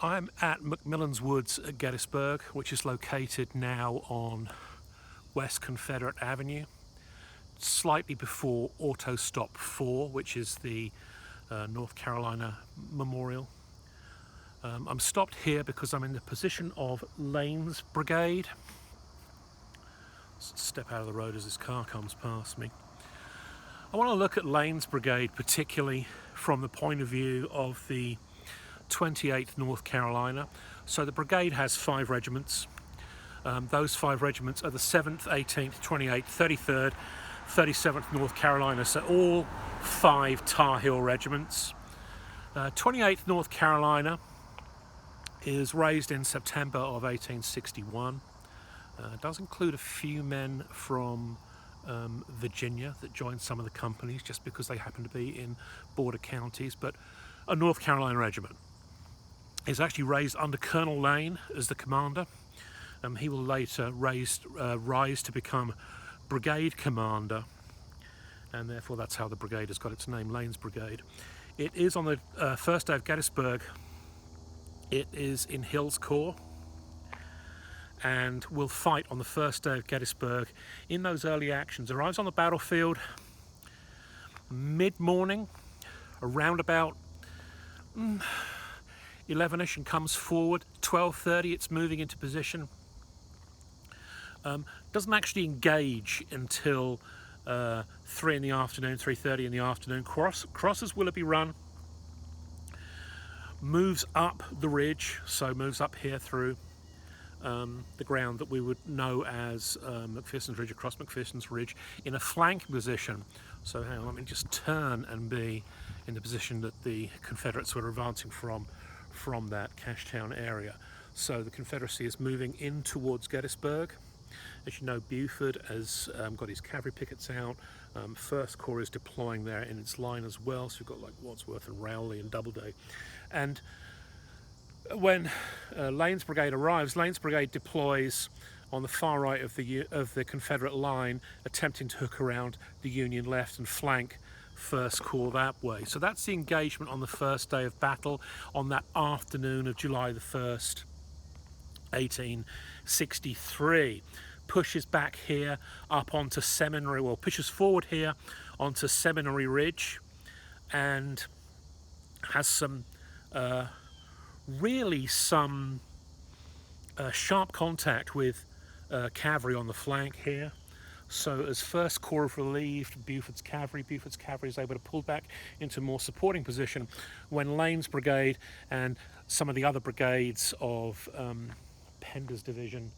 I'm at McMillian Woods at Gettysburg, which is located now on West Confederate Avenue, slightly before Auto Stop 4, which is the North Carolina Memorial. I'm stopped here because I'm in the position of Lane's Brigade. Step out of the road as this car comes past me. I want to look at Lane's Brigade particularly from the point of view of the 28th North Carolina. So the brigade has 5 regiments. Those 5 regiments are the 7th, 18th, 28th, 33rd, 37th North Carolina, so all 5 Tar Heel regiments. 28th North Carolina is raised in September of 1861. It does include a few men from Virginia that joined some of the companies just because they happen to be in border counties, but a North Carolina regiment. Is actually raised under Colonel Lane as the commander. He will later rise to become brigade commander, and therefore that's how the brigade has got its name, Lane's Brigade. It is on the first day of Gettysburg. It is in Hill's Corps and will fight on the first day of Gettysburg in those early actions. Arrives on the battlefield mid-morning, around about 11ish, and comes forward. 12:30 it's moving into position. Doesn't actually engage until 3 in the afternoon, 3:30 in the afternoon. Crosses Willoughby Run, moves up the ridge, so moves up here through the ground that we would know as Mcpherson Ridge, across Mcpherson's Ridge, in a flank position. So hang on, let me just turn and be in the position that the Confederates were advancing from that Cashtown area. So the Confederacy is moving in towards Gettysburg. As you know, Buford has got his cavalry pickets out. First Corps is deploying there in its line as well. So we've got like Wadsworth and Rowley and Doubleday. And when Lane's Brigade arrives, Lane's Brigade deploys on the far right of the Confederate line, attempting to hook around the Union left and flank First Corps that way. So that's the engagement on the first day of battle on that afternoon of July the 1st, 1863. Pushes back here up onto Seminary, well, pushes forward here onto Seminary Ridge, and has some sharp contact with cavalry on the flank here. So as First Corps relieved Buford's cavalry is able to pull back into more supporting position when Lane's Brigade and some of the other brigades of Pender's division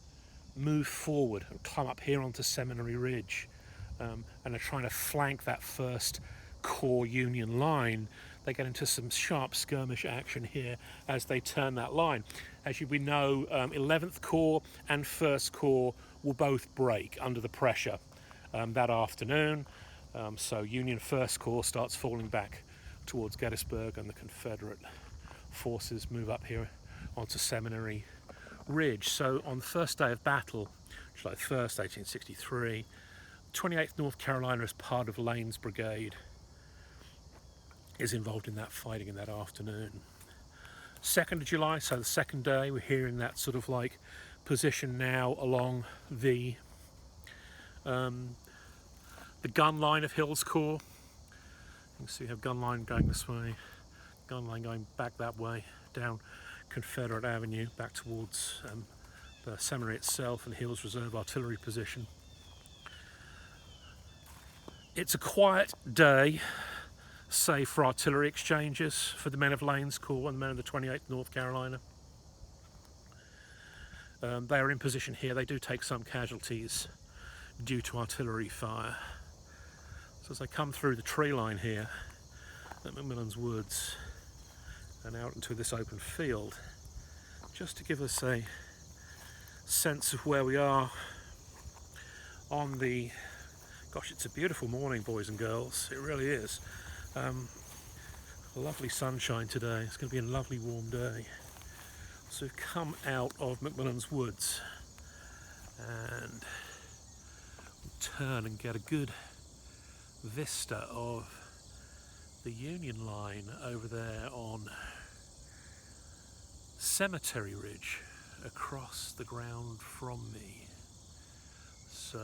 move forward and climb up here onto Seminary Ridge and are trying to flank that First Corps Union line. They get into some sharp skirmish action here as they turn that line. As we know, 11th Corps and First Corps will both break under the pressure that afternoon. So Union First Corps starts falling back towards Gettysburg, and the Confederate forces move up here onto Seminary Ridge. So on the first day of battle, July 1st, 1863, 28th North Carolina, as part of Lane's Brigade, is involved in that fighting in that afternoon. 2nd of July, so the second day, we're here in that sort of like position now along the gun line of Hill's Corps. You can see we have gun line going this way, gun line going back that way, down Confederate Avenue, back towards the seminary itself and Hill's reserve artillery position. It's a quiet day, save for artillery exchanges for the men of Lane's Corps and the men of the 28th North Carolina. They are in position here. They do take some casualties due to artillery fire. So as they come through the tree line here at McMillian Woods and out into this open field, just to give us a sense of where we are on the, gosh, it's a beautiful morning, boys and girls, it really is. Lovely sunshine today. It's going to be a lovely warm day. So we've come out of McMillian Woods and turn and get a good vista of the Union line over there on Cemetery Ridge across the ground from me. So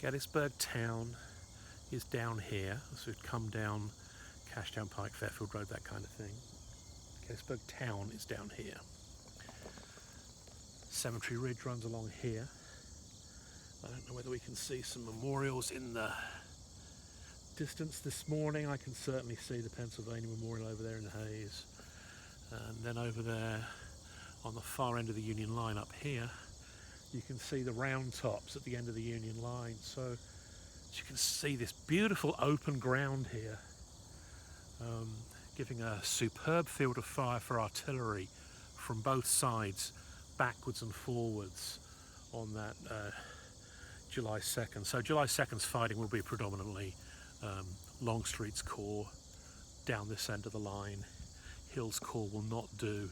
Gettysburg town is down here, so we'd come down Cashtown Pike, Fairfield Road, that kind of thing. Gettysburg town is down here. Cemetery Ridge runs along here. I don't know whether we can see some memorials in the distance this morning. I can certainly see the Pennsylvania Memorial over there in the haze. And then over there on the far end of the Union line up here, you can see the round tops at the end of the Union line. So as you can see, this beautiful open ground here, giving a superb field of fire for artillery from both sides, backwards and forwards on that July 2nd. So July 2nd's fighting will be predominantly Longstreet's Corps down this end of the line. Hill's Corps will not do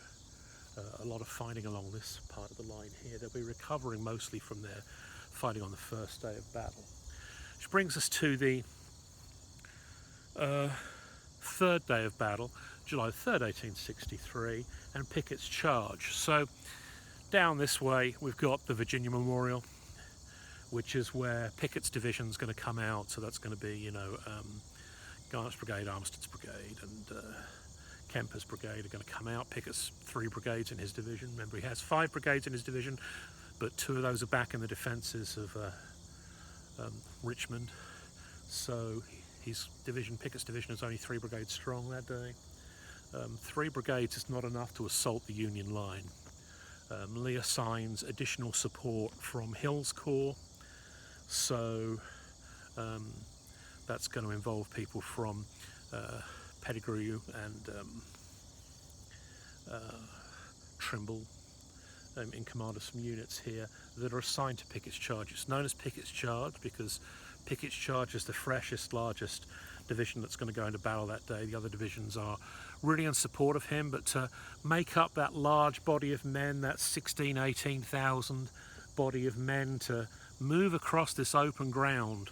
a lot of fighting along this part of the line here. They'll be recovering mostly from their fighting on the first day of battle. Which brings us to the third day of battle, July 3rd, 1863, and Pickett's charge. So down this way we've got the Virginia Memorial, which is where Pickett's division is going to come out. So that's going to be, Garnett's Brigade, Armistead's Brigade, and Kemper's Brigade are going to come out. Pickett's 3 brigades in his division. Remember, he has 5 brigades in his division, but 2 of those are back in the defences of Richmond. So his division, Pickett's division, is only 3 brigades strong that day. 3 brigades is not enough to assault the Union line. Lee assigns additional support from Hill's Corps, so that's going to involve people from Pettigrew and Trimble in command of some units here that are assigned to Pickett's charge. It's known as Pickett's charge because Pickett's charge is the freshest, largest division that's going to go into battle that day. The other divisions are really in support of him, but to make up that large body of men, that 18,000 body of men, to move across this open ground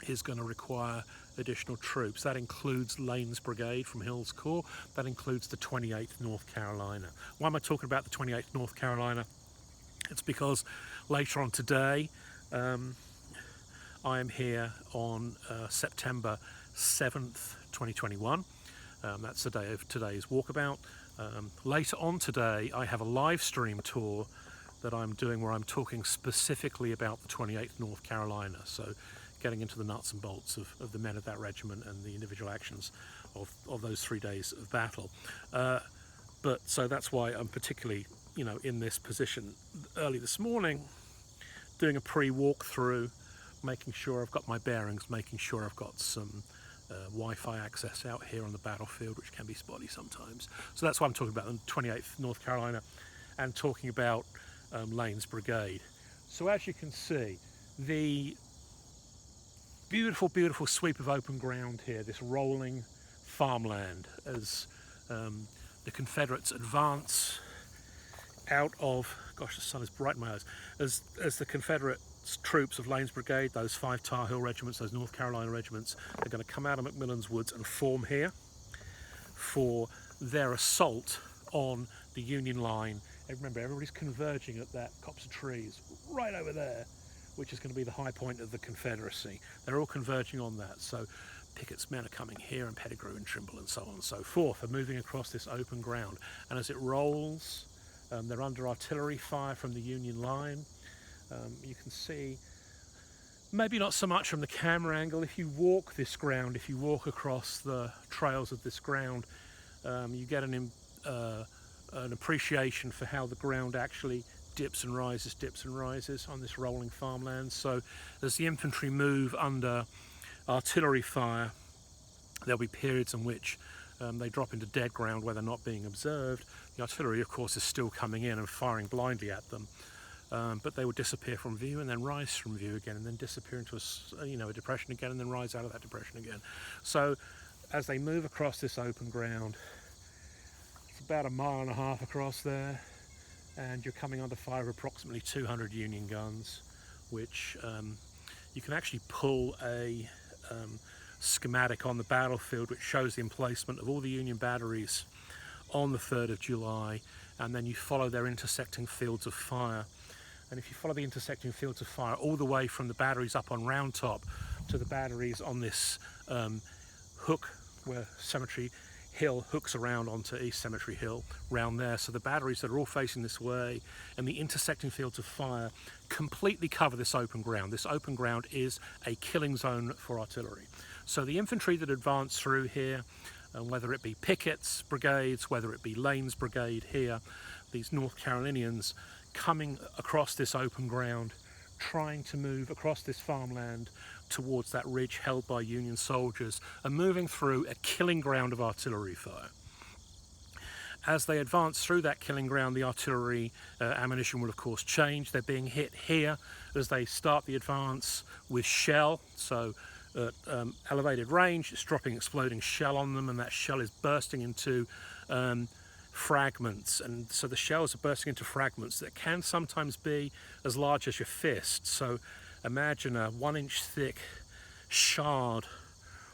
is going to require additional troops. That includes Lane's Brigade from Hill's Corps. That includes the 28th North Carolina. Why am I talking about the 28th North Carolina? It's because later on today, I am here on September 7th, 2021. That's the day of today's walkabout. Later on today, I have a live stream tour that I'm doing where I'm talking specifically about the 28th North Carolina. So getting into the nuts and bolts of the men of that regiment and the individual actions of those 3 days of battle. But so that's why I'm particularly, in this position early this morning, doing a pre-walkthrough, making sure I've got my bearings, making sure I've got some Wi-Fi access out here on the battlefield, which can be spotty sometimes. So that's why I'm talking about the 28th North Carolina and talking about Lane's Brigade. So as you can see, the beautiful, beautiful sweep of open ground here, this rolling farmland, as the Confederates advance out of, gosh, the sun is bright in my eyes, as the Confederate troops of Lane's Brigade, those 5 Tar Heel regiments, those North Carolina regiments, are going to come out of McMillian Woods and form here for their assault on the Union line. And remember, everybody's converging at that copse of trees right over there, which is going to be the high point of the Confederacy. They're all converging on that. So Pickett's men are coming here, and Pettigrew and Trimble and so on and so forth are moving across this open ground. And as it rolls, they're under artillery fire from the Union line. You can see, maybe not so much from the camera angle, if you walk this ground, if you walk across the trails of this ground, you get an appreciation for how the ground actually dips and rises on this rolling farmland. So as the infantry move under artillery fire, there'll be periods in which they drop into dead ground where they're not being observed. The artillery, of course, is still coming in and firing blindly at them. But they will disappear from view and then rise from view again, and then disappear into a depression again, and then rise out of that depression again. So as they move across this open ground, it's about 1.5 miles across there, and you're coming under fire of approximately 200 Union guns, which you can actually pull a schematic on the battlefield which shows the emplacement of all the Union batteries on the 3rd of July, and then you follow their intersecting fields of fire. And if you follow the intersecting fields of fire all the way from the batteries up on Round Top to the batteries on this hook where Cemetery Hill hooks around onto East Cemetery Hill, round there, so the batteries that are all facing this way and the intersecting fields of fire completely cover this open ground. This open ground is a killing zone for artillery. So the infantry that advance through here, whether it be Pickett's brigades, whether it be Lane's brigade here, these North Carolinians coming across this open ground, trying to move across this farmland towards that ridge held by Union soldiers, and moving through a killing ground of artillery fire. As they advance through that killing ground, the artillery ammunition will of course change. They're being hit here as they start the advance with shell, so at elevated range it's dropping exploding shell on them, and that shell is bursting into fragments, and so the shells are bursting into fragments that can sometimes be as large as your fist. So imagine a 1-inch thick shard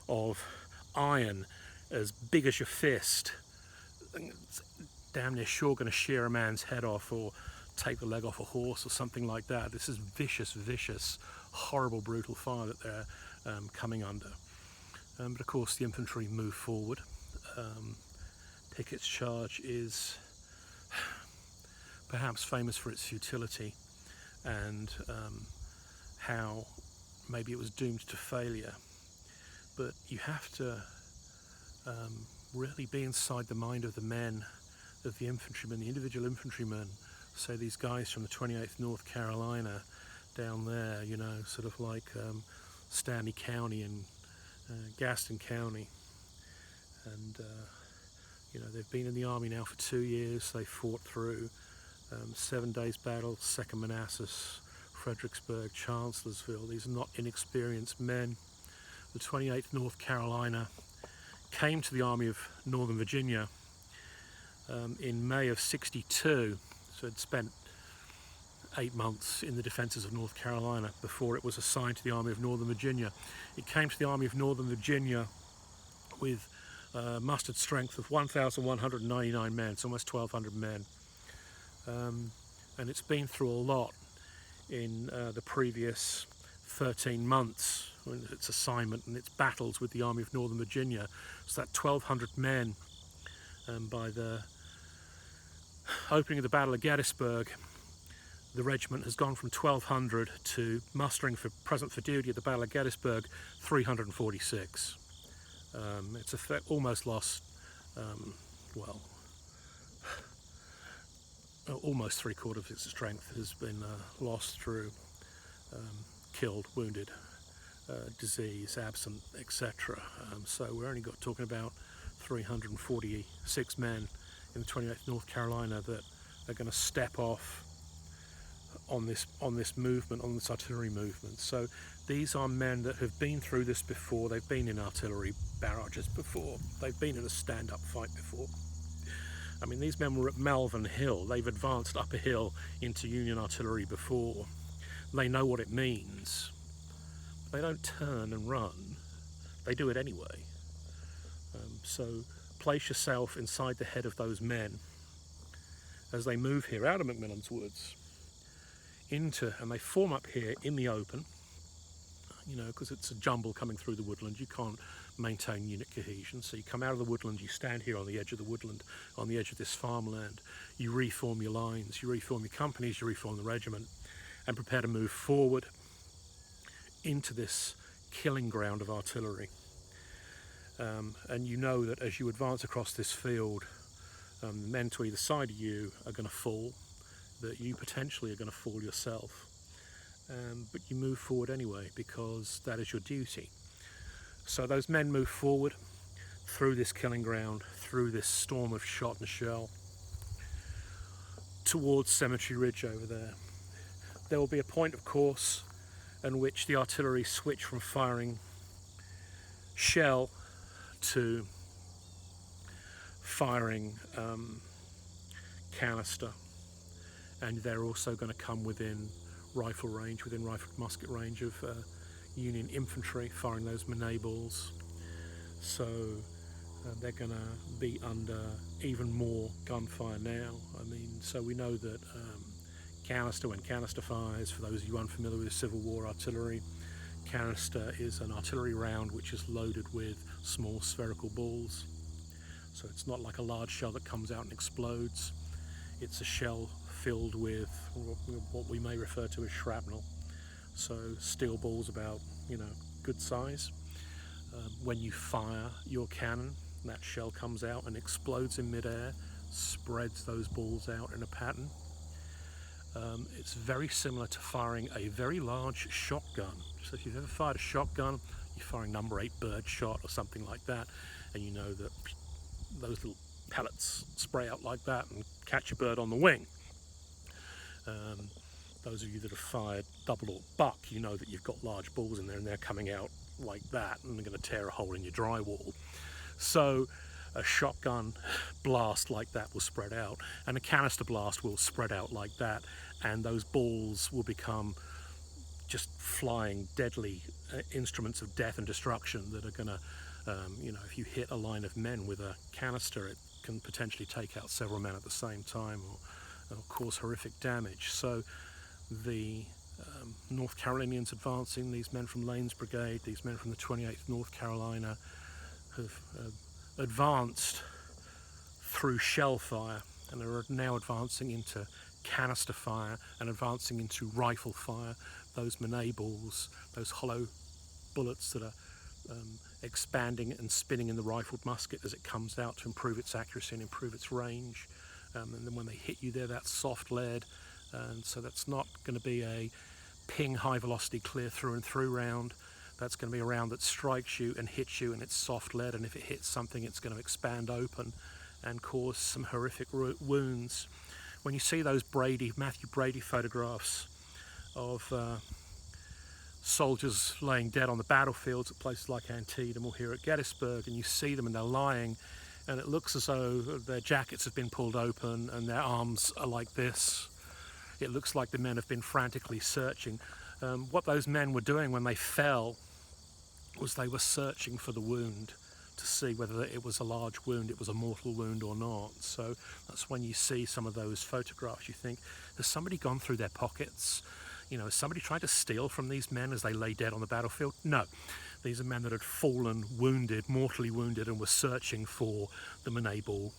of iron as big as your fist. It's damn near sure going to shear a man's head off or take the leg off a horse or something like that. This is vicious, vicious, horrible, brutal fire that they're coming under. But of course the infantry move forward. Pickett's charge is perhaps famous for its futility and how maybe it was doomed to failure, but you have to really be inside the mind of the men, of the infantrymen, the individual infantrymen. So these guys from the 28th North Carolina down there, you know, sort of like Stanley County and Gaston County, and you know, they've been in the army now for 2 years. They fought through 7 days battles, Second Manassas, Fredericksburg, Chancellorsville. These are not inexperienced men. The 28th North Carolina came to the Army of Northern Virginia in May of '62, so it spent 8 months in the defences of North Carolina before it was assigned to the Army of Northern Virginia. It came to the Army of Northern Virginia with mustered strength of 1,199 men, it's almost 1,200 men, and it's been through a lot in the previous 13 months in its assignment and its battles with the Army of Northern Virginia. So that 1,200 men, by the opening of the Battle of Gettysburg, the regiment has gone from 1,200 to mustering for present for duty at the Battle of Gettysburg 346. It's almost lost, well, almost 3/4 of its strength has been lost through killed, wounded, disease, absent, etc. So we're only talking about 346 men in the 28th North Carolina that are going to step off on this movement, on this artillery movement. So these are men that have been through this before. They've been in artillery barrages before. They've been in a stand-up fight before. I mean, these men were at Malvern Hill. They've advanced up a hill into Union artillery before. They know what it means. They don't turn and run. They do it anyway. So place yourself inside the head of those men as they move here out of McMillian Woods and they form up here in the open, you know, because it's a jumble coming through the woodland. You can't maintain unit cohesion, so you come out of the woodland, you stand here on the edge of the woodland, on the edge of this farmland, you reform your lines, you reform your companies, you reform the regiment, and prepare to move forward into this killing ground of artillery. And you know that as you advance across this field, the men to either side of you are going to fall, that you potentially are going to fall yourself. But you move forward anyway because that is your duty. So those men move forward through this killing ground, through this storm of shot and shell, towards Seminary Ridge over there. There will be a point, of course, in which the artillery switch from firing shell to firing canister, and they're also going to come within rifle range, within rifle musket range of Union infantry, firing those Manet balls. So they're going to be under even more gunfire now. I mean, so we know that canister, when canister fires, for those of you unfamiliar with Civil War artillery, canister is an artillery round which is loaded with small spherical balls. So it's not like a large shell that comes out and explodes. It's a shell filled with what we may refer to as shrapnel. So steel balls about, good size. When you fire your cannon, that shell comes out and explodes in midair, spreads those balls out in a pattern. It's very similar to firing a very large shotgun. So if you've ever fired a shotgun, you're firing number 8 bird shot or something like that, and you know that those little pellets spray out like that and catch a bird on the wing. Those of you that have fired double or buck, you know that you've got large balls in there and they're coming out like that and they're going to tear a hole in your drywall. So a shotgun blast like that will spread out, and a canister blast will spread out like that, and those balls will become just flying deadly instruments of death and destruction that are going to, if you hit a line of men with a canister, it can potentially take out several men at the same time, or cause horrific damage. So the North Carolinians advancing, these men from Lane's Brigade, these men from the 28th North Carolina, have advanced through shell fire and are now advancing into canister fire and advancing into rifle fire. Those Manet balls, those hollow bullets that are expanding and spinning in the rifled musket as it comes out to improve its accuracy and improve its range. And then when they hit you there, that's soft lead, and so that's not going to be a ping high velocity clear through and through round. That's going to be a round that strikes you and hits you, and it's soft lead, and if it hits something, it's going to expand open and cause some horrific wounds. When you see those Matthew Brady photographs of soldiers laying dead on the battlefields at places like Antietam or here at Gettysburg, and you see them and they're lying, and it looks as though their jackets have been pulled open and their arms are like this. It looks like the men have been frantically searching. What those men were doing when they fell was they were searching for the wound to see whether it was a large wound, it was a mortal wound or not. So that's when you see some of those photographs, you think, has somebody gone through their pockets? Has somebody tried to steal from these men as they lay dead on the battlefield? No. These are men that had fallen wounded, mortally wounded, and were searching for the Manet ball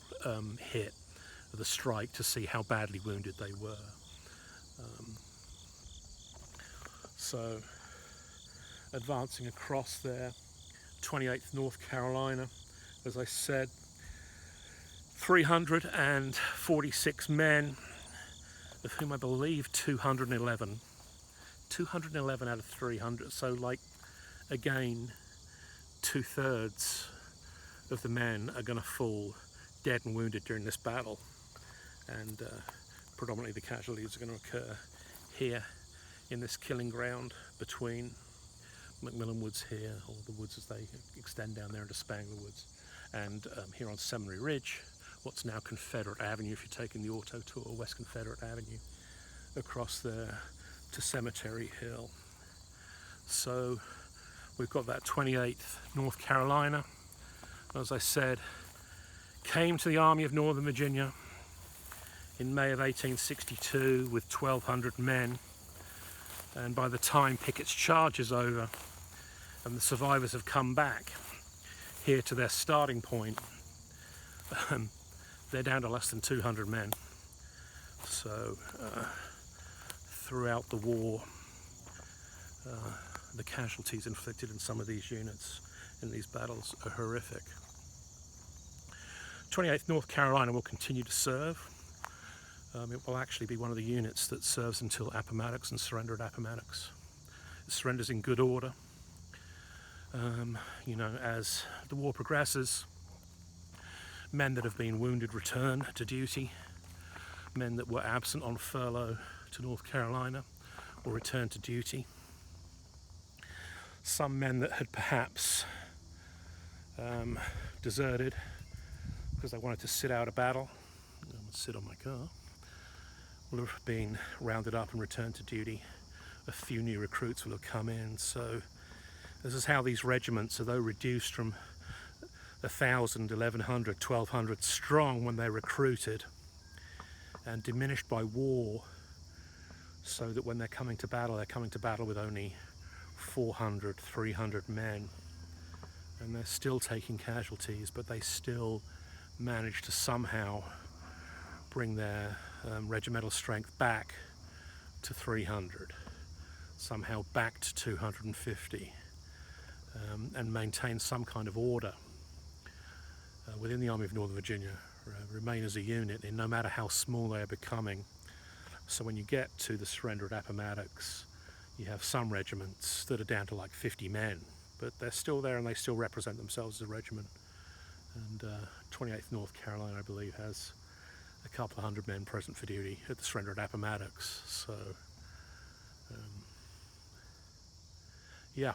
hit, the strike, to see how badly wounded they were. So advancing across there, 28th North Carolina, as I said, 346 men, of whom I believe 211 out of 300, so again, 2/3 of the men are going to fall dead and wounded during this battle, and predominantly the casualties are going to occur here in this killing ground between McMillian Woods here, or the woods as they extend down there into Spangler Woods, and here on Seminary Ridge, what's now Confederate Avenue, if you're taking the auto tour, West Confederate Avenue, across there to Cemetery Hill. So we've got that 28th North Carolina, as I said, came to the Army of Northern Virginia in May of 1862 with 1,200 men, and by the time Pickett's charge is over and the survivors have come back here to their starting point, they're down to less than 200 men. So throughout the war, the casualties inflicted in some of these units in these battles are horrific. 28th North Carolina will continue to serve. It will actually be one of the units that serves until Appomattox and surrender at Appomattox. It surrenders in good order. As the war progresses, men that have been wounded return to duty. Men that were absent on furlough to North Carolina will return to duty. Some men that had perhaps deserted because they wanted to sit out a battle, sit on my car, will have been rounded up and returned to duty. A few new recruits will have come in. So this is how these regiments, although reduced from 1,000, 1,100, 1,200 strong when they're recruited, and diminished by war, so that when they're coming to battle, they're coming to battle with only 400, 300 men. And they're still taking casualties, but they still manage to somehow bring their regimental strength back to 300, somehow back to 250, and maintain some kind of order within the Army of Northern Virginia, remain as a unit, and no matter how small they are becoming. So when you get to the surrender at Appomattox, you have some regiments that are down to like 50 men, but they're still there and they still represent themselves as a regiment. And 28th North Carolina, I believe, has a couple of hundred men present for duty at the surrender at Appomattox. So, yeah.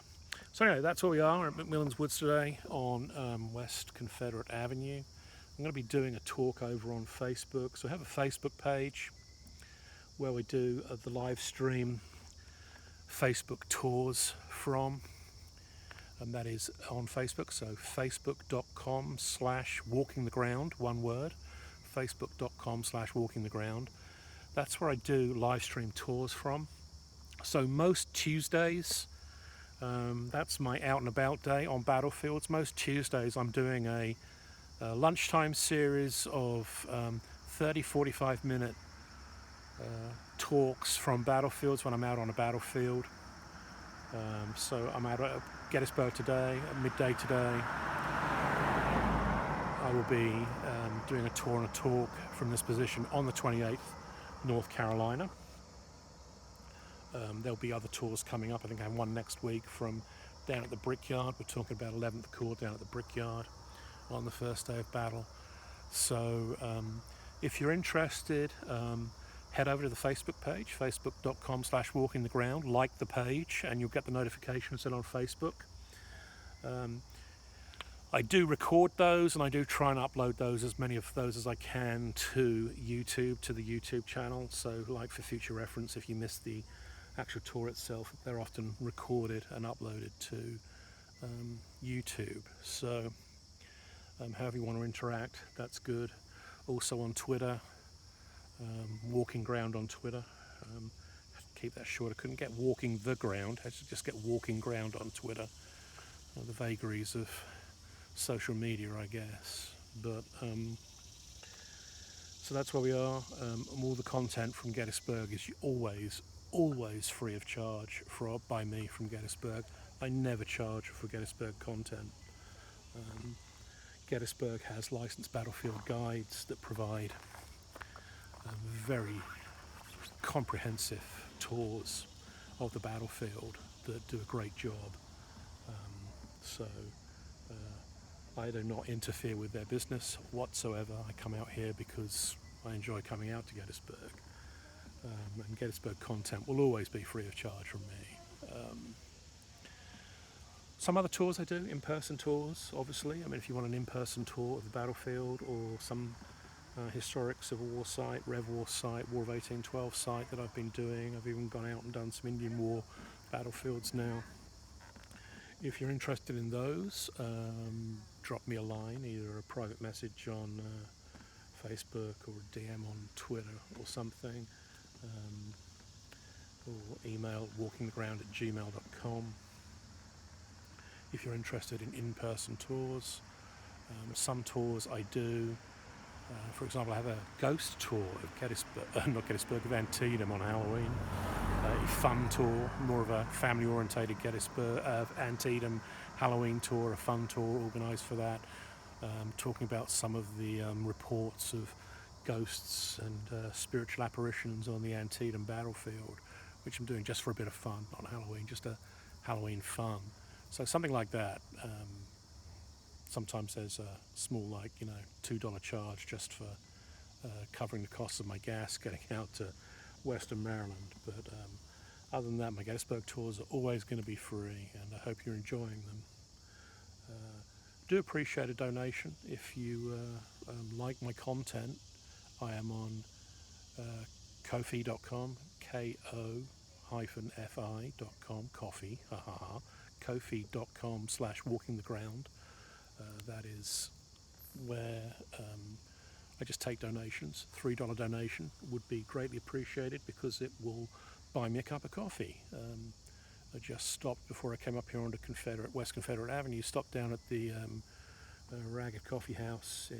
So anyway, that's where we are at McMillian Woods today on West Confederate Avenue. I'm going to be doing a talk over on Facebook. So we have a Facebook page where we do the live stream Facebook tours from, and that is on Facebook. So facebook.com/walkingtheground, one word, facebook.com/walkingtheground. That's where I do live stream tours from. So most Tuesdays, that's my out and about day on battlefields. Most Tuesdays I'm doing a lunchtime series of 30-45 minute talks from battlefields when I'm out on a battlefield. So I'm out at Gettysburg today, at midday today. I will be doing a tour and a talk from this position on the 28th North Carolina. There'll be other tours coming up. I think I have one next week from down at the Brickyard. We're talking about 11th Corps down at the Brickyard on the first day of battle. So if you're interested, head over to the Facebook page, facebook.com/walkingtheground, like the page, and you'll get the notifications on Facebook. I do record those, and I do try and upload those, as many of those as I can, to YouTube, to the YouTube channel. So, like, for future reference, if you miss the actual tour itself, they're often recorded and uploaded to YouTube. So, however you want to interact, that's good. Also on Twitter, Walking Ground on Twitter. Keep that short. I couldn't get Walking the Ground. I should just get Walking Ground on Twitter. The vagaries of social media, I guess. But so that's where we are. All the content from Gettysburg is always free of charge by me from Gettysburg. I never charge for Gettysburg content. Gettysburg has licensed battlefield guides that provide very comprehensive tours of the battlefield that do a great job. So I do not interfere with their business whatsoever. I come out here because I enjoy coming out to Gettysburg. And Gettysburg content will always be free of charge from me. Some other tours I do, in-person tours, obviously. I mean, if you want an in-person tour of the battlefield or some historic Civil War site, Rev War site, War of 1812 site that I've been doing. I've even gone out and done some Indian War battlefields now. If you're interested in those, drop me a line, either a private message on Facebook or a DM on Twitter or something, or email walkingtheground@gmail.com. If you're interested in in-person tours, some tours I do. For example, I have a ghost tour of of Antietam on Halloween. A fun tour, more of a family-orientated Antietam Halloween tour, a fun tour organised for that. Talking about some of the reports of ghosts and spiritual apparitions on the Antietam battlefield, which I'm doing just for a bit of fun on Halloween, just a Halloween fun. So something like that. Sometimes there's a small, $2 charge just for covering the costs of my gas getting out to Western Maryland. But other than that, my Gettysburg tours are always going to be free, and I hope you're enjoying them. Do appreciate a donation if you like my content. I am on Ko-fi.com, ko-fi.com, Ko-fi.com/walkingtheground. That is where I just take donations. $3 donation would be greatly appreciated because it will buy me a cup of coffee. I just stopped before I came up here onto West Confederate Avenue, stopped down at the Ragged Coffee House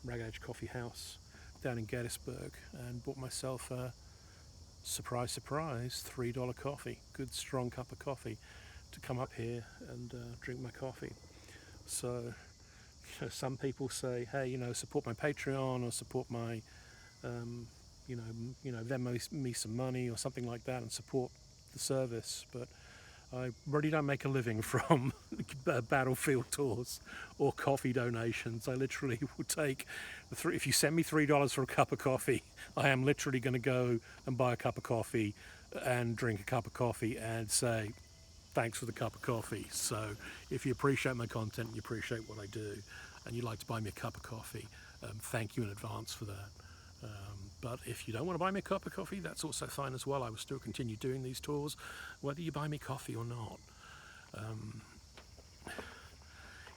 Ragged Edge Coffee House down in Gettysburg, and bought myself a surprise, $3 coffee, good strong cup of coffee, to come up here and drink my coffee. So, some people say, hey, support my Patreon or support my, Venmo me some money or something like that and support the service, but I really don't make a living from battlefield tours or coffee donations. I literally will take if you send me $3 for a cup of coffee, I am literally going to go and buy a cup of coffee and drink a cup of coffee and say thanks for the cup of coffee. So if you appreciate my content, you appreciate what I do, and you'd like to buy me a cup of coffee, thank you in advance for that. But if you don't want to buy me a cup of coffee, that's also fine as well. I will still continue doing these tours, whether you buy me coffee or not.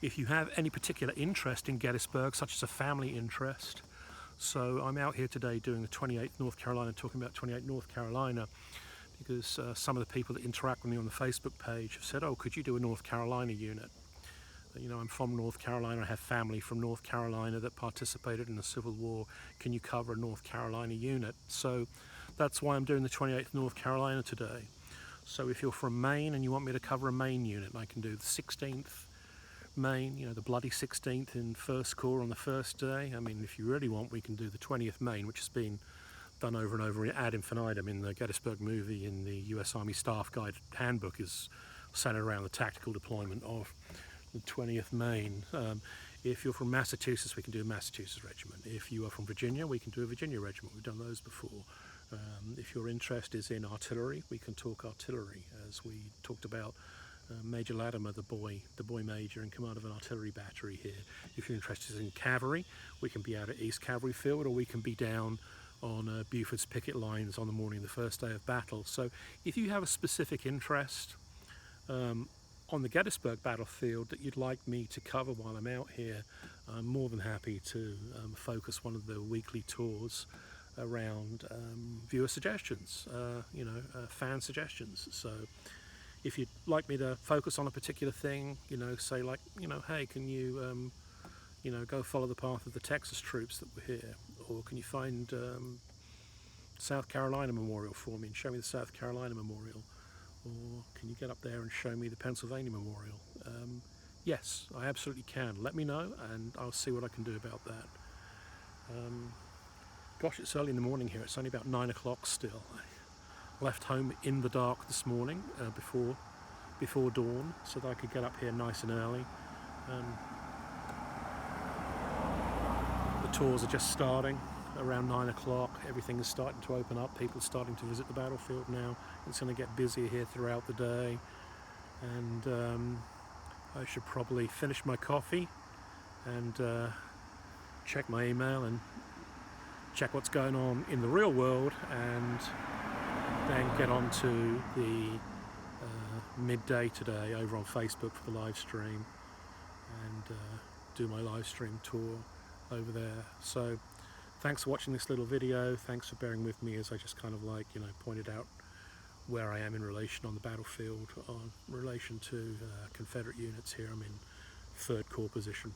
If you have any particular interest in Gettysburg, such as a family interest, so I'm out here today doing the 28th North Carolina, talking about 28th North Carolina, because some of the people that interact with me on the Facebook page have said, oh, could you do a North Carolina unit? I'm from North Carolina, I have family from North Carolina that participated in the Civil War. Can you cover a North Carolina unit? So that's why I'm doing the 28th North Carolina today. So if you're from Maine and you want me to cover a Maine unit, I can do the 16th Maine, the bloody 16th in First Corps on the first day. I mean, if you really want, we can do the 20th Maine, which has been done over and over ad infinitum in the Gettysburg movie. In the US Army Staff Guide Handbook is centered around the tactical deployment of the 20th Maine. If you're from Massachusetts, we can do a Massachusetts regiment. If you are from Virginia, we can do a Virginia regiment. We've done those before. If your interest is in artillery, we can talk artillery, as we talked about Major Latimer, the boy major in command of an artillery battery here. If you're interested in cavalry, we can be out at East Cavalry Field, or we can be down on Buford's picket lines on the morning of the first day of battle. So if you have a specific interest on the Gettysburg battlefield that you'd like me to cover while I'm out here, I'm more than happy to focus one of the weekly tours around viewer suggestions, fan suggestions. So if you'd like me to focus on a particular thing, say like, hey, can you, go follow the path of the Texas troops that were here, or can you find South Carolina Memorial for me and show me the South Carolina Memorial? Or can you get up there and show me the Pennsylvania Memorial? Yes, I absolutely can. Let me know and I'll see what I can do about that. Gosh, it's early in the morning here. It's only about 9 o'clock still. I left home in the dark this morning before dawn so that I could get up here nice and early. The tours are just starting. Around 9 o'clock, everything is starting to open up. People are starting to visit the battlefield now. It's going to get busier here throughout the day, and I should probably finish my coffee and check my email and check what's going on in the real world, and then get on to the midday today over on Facebook for the live stream and do my live stream tour over there. So thanks for watching this little video. Thanks for bearing with me as I just kind of pointed out where I am in relation on the battlefield, in relation to Confederate units here. I'm in 3rd Corps position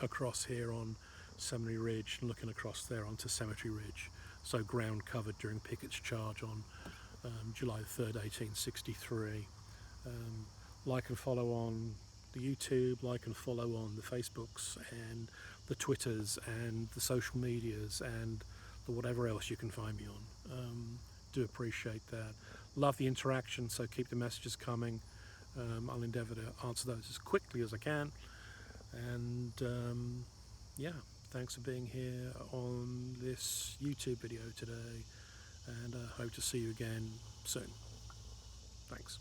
across here on Seminary Ridge, and looking across there onto Seminary Ridge. So ground covered during Pickett's charge on July 3rd, 1863. Like and follow on the YouTube, like and follow on the Facebooks and the Twitters and the social medias and the whatever else you can find me on. Do appreciate that. Love the interaction, so keep the messages coming. I'll endeavour to answer those as quickly as I can. And yeah, thanks for being here on this YouTube video today, and I hope to see you again soon. Thanks.